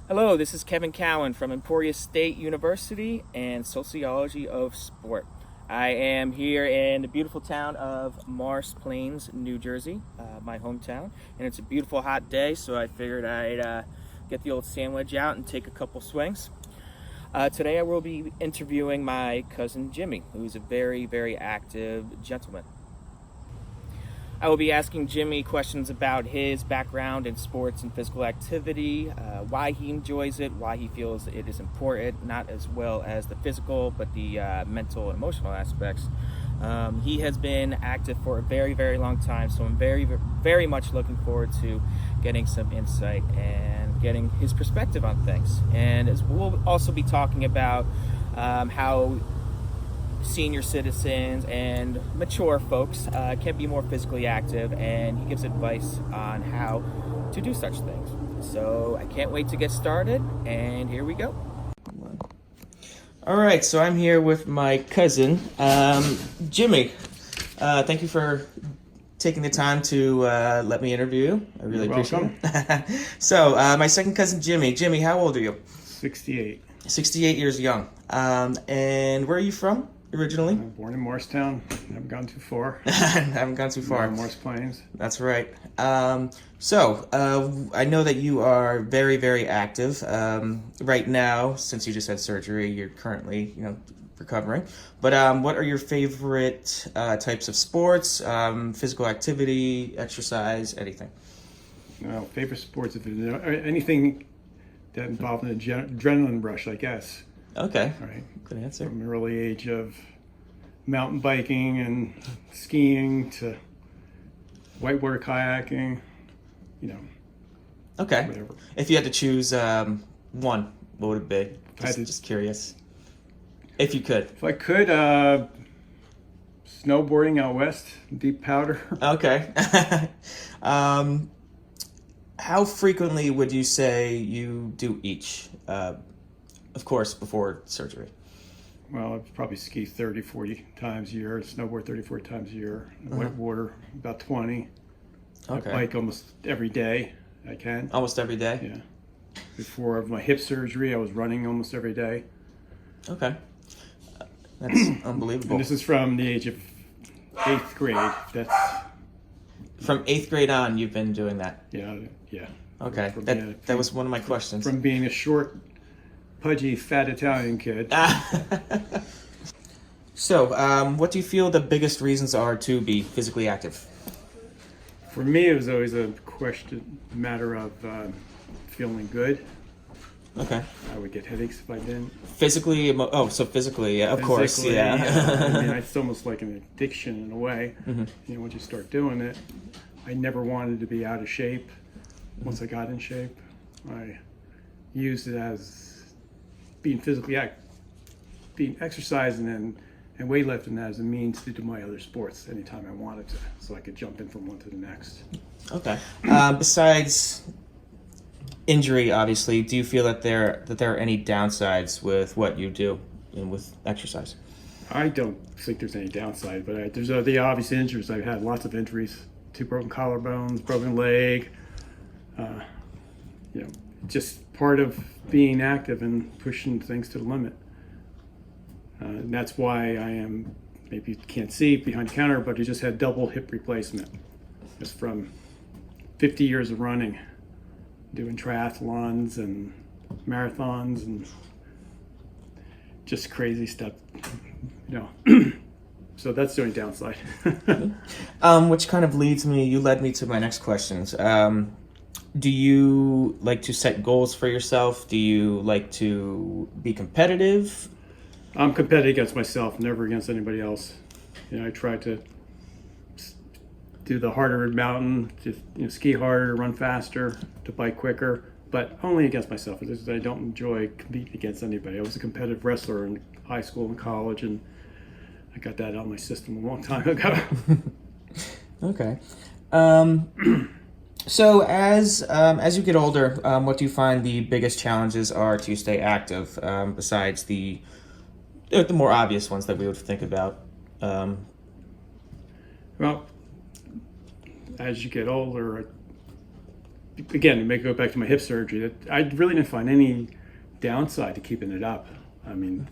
Hello, this is Keown from Emporia State University and Sociology of Sport. I am here in the beautiful town of Morris Plains, New Jersey, my hometown, and it's a beautiful hot day, so I figured I'd get the old sandwich out and take a couple swings. Today I will be interviewing my cousin Jimmy, who's a very, very active gentleman. I will be asking Jimmy questions about his background in sports and physical activity, why he enjoys it, why he feels it is important, not as well as the physical, but the mental and emotional aspects. He has been active for a very, very long time, so I'm very, very much looking forward to getting some insight and getting his perspective on things. And as we'll also be talking about how senior citizens and mature folks can be more physically active, and he gives advice on how to do such things. So I can't wait to get started, and here we go. All right, so I'm here with my cousin, Jimmy. Thank you for taking the time to let me interview you. I really appreciate it. So my second cousin, Jimmy. Jimmy, how old are you? 68. 68 years young. And where are you from? Originally? I'm born in Morristown. Haven't gone too far. Haven't gone too far. Morris Plains. That's right. So I know that you are very, very active. Right now, since you just had surgery, you're currently, recovering. But what are your favorite types of sports, physical activity, exercise, anything? Favorite sports, if anything that involved an adrenaline rush, I guess. Okay. All right. Good answer. From an early age of mountain biking and skiing to whitewater kayaking, Okay. whatever. If you had to choose one, what would it be? Just curious. If you could. If I could, snowboarding out west, deep powder. Okay. How frequently would you say you do each? Of course, before surgery. Well, I'd probably ski 30, 40 times a year, snowboard 30, 40 times a year, whitewater about 20. Okay. I bike almost every day I can. Almost every day? Yeah. Before my hip surgery, I was running almost every day. Okay. That's unbelievable. And this is from the age of 8th grade. That's From 8th grade on, you've been doing that? yeah. Okay. That was one of my questions. From being a short, pudgy, fat Italian kid. So, what do you feel the biggest reasons are to be physically active? For me, it was always a matter of feeling good. Okay. I would get headaches if I didn't. Physically, so physically, yeah, of course, yeah. I mean, it's almost like an addiction in a way. Mm-hmm. Once you start doing it, I never wanted to be out of shape. Once I got in shape, I used it as being physically active, being exercising and weightlifting as a means to do my other sports anytime I wanted to, so I could jump in from one to the next. Okay. Besides injury, obviously, do you feel that there are any downsides with what you do and with exercise? I don't think there's any downside, but there's the obvious injuries. I've had lots of injuries: 2 broken collarbones, broken leg. Just part of being active and pushing things to the limit. And that's why I am, maybe you can't see behind the counter, but I just had double hip replacement. It's from 50 years of running, doing triathlons and marathons and just crazy stuff, So that's the only downside. Which kind of led me to my next questions. Do you like to set goals for yourself? Do you like to be competitive? I'm competitive against myself, never against anybody else. I try to do the harder mountain, to ski harder, run faster, to bike quicker, but only against myself. I don't enjoy competing against anybody. I was a competitive wrestler in high school and college, and I got that out of my system a long time ago. Okay. So as you get older, what do you find the biggest challenges are to stay active, besides the more obvious ones that we would think about? Well, as you get older, again, to make go back to my hip surgery, that I really didn't find any downside to keeping it up. I mean,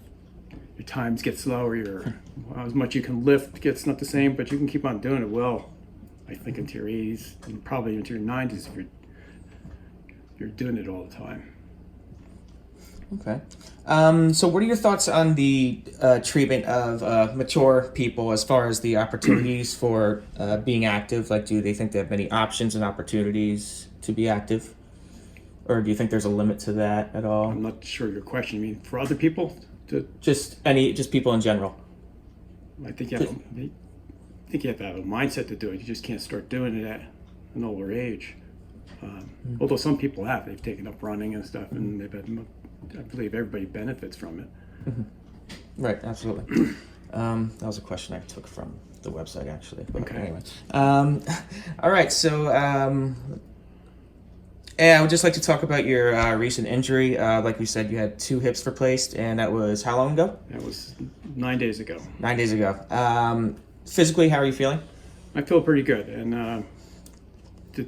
your times get slower, as much you can lift gets not the same, but you can keep on doing it well. I think into your 80s and probably into your 90s if you're doing it all the time. Okay. So what are your thoughts on the treatment of mature people as far as the opportunities for being active? Like, do they think they have many options and opportunities to be active? Or do you think there's a limit to that at all? I'm not sure your question. I mean, for other people? Just people in general. I think you have to have a mindset to do it. You just can't start doing it at an older age. Although some people have. They've taken up running and stuff, and they've had, I believe everybody benefits from it. Right, absolutely. That was a question I took from the website, actually. But Okay. anyway. All right, so I would just like to talk about your recent injury. Like we said, you had 2 hips replaced, and that was how long ago? That was 9 days ago. 9 days ago. Physically, how are you feeling? I feel pretty good, and the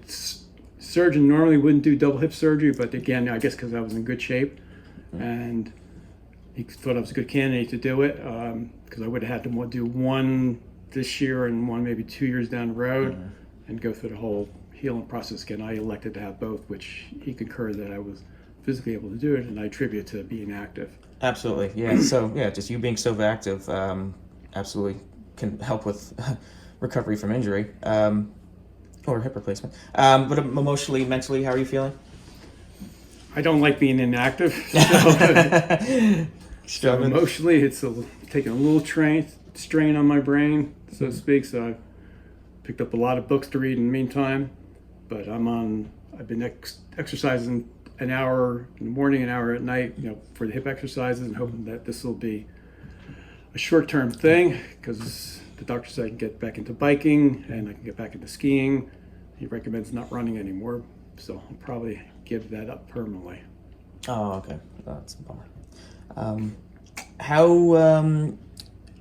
surgeon normally wouldn't do double hip surgery, but again, I guess because I was in good shape, and he thought I was a good candidate to do it, because I would have had to do one this year and one maybe 2 years down the road, and go through the whole healing process again. I elected to have both, which he concurred that I was physically able to do it, and I attribute to being active. Absolutely, yeah. So, yeah, just you being so active absolutely can help with recovery from injury or hip replacement. But emotionally, mentally, how are you feeling? I don't like being inactive. So emotionally, it's taking a little strain on my brain, so to speak. So I picked up a lot of books to read in the meantime. But I've been exercising an hour in the morning, an hour at night, for the hip exercises, and hoping that this will be a short-term thing, because the doctor said I can get back into biking and I can get back into skiing. He recommends not running anymore, so I'll probably give that up permanently. Oh, okay. That's a bummer.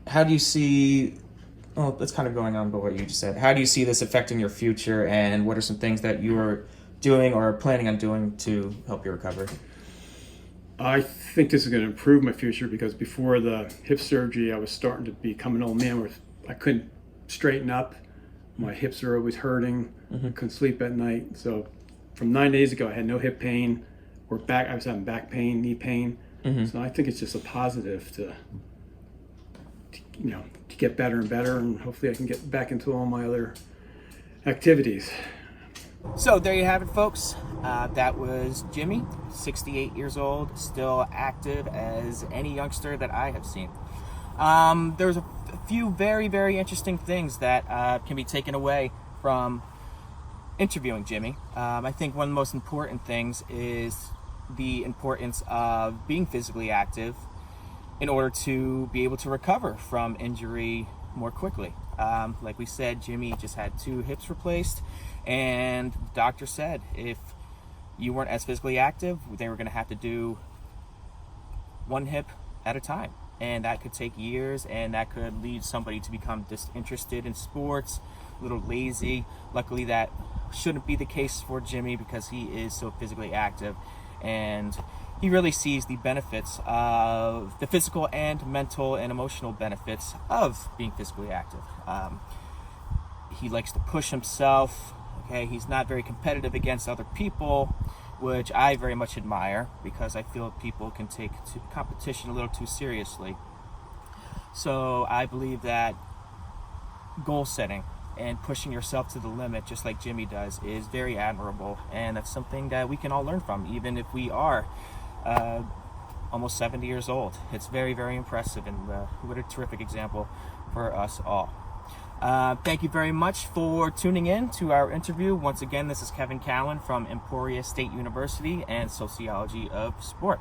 How do you see? Well, that's kind of going on by what you just said. How do you see this affecting your future, and what are some things that you are doing or planning on doing to help your recovery? I think this is going to improve my future, because before the hip surgery, I was starting to become an old man where I couldn't straighten up. My hips are always hurting. I couldn't sleep at night. So from 9 days ago, I had no hip pain or I was having back pain, knee pain. So I think it's just a positive to get better and better, and hopefully I can get back into all my other activities. So there you have it, folks. That was Jimmy, 68 years old, still active as any youngster that I have seen. There's a few very, very interesting things that can be taken away from interviewing Jimmy. I think one of the most important things is the importance of being physically active in order to be able to recover from injury more quickly. Like we said, Jimmy just had 2 hips replaced, and the doctor said if you weren't as physically active, they were going to have to do 1 hip at a time, and that could take years, and that could lead somebody to become disinterested in sports, a little lazy. Luckily, that shouldn't be the case for Jimmy, because he is so physically active, and he really sees the benefits of the physical and mental and emotional benefits of being physically active. He likes to push himself. Okay, he's not very competitive against other people, which I very much admire, because I feel people can take competition a little too seriously. So I believe that goal setting and pushing yourself to the limit, just like Jimmy does, is very admirable, and that's something that we can all learn from, even if we are almost 70 years old. It's very, very impressive, and what a terrific example for us all. Thank you very much for tuning in to our interview. Once again, this is Keown from Emporia State University and Sociology of Sport.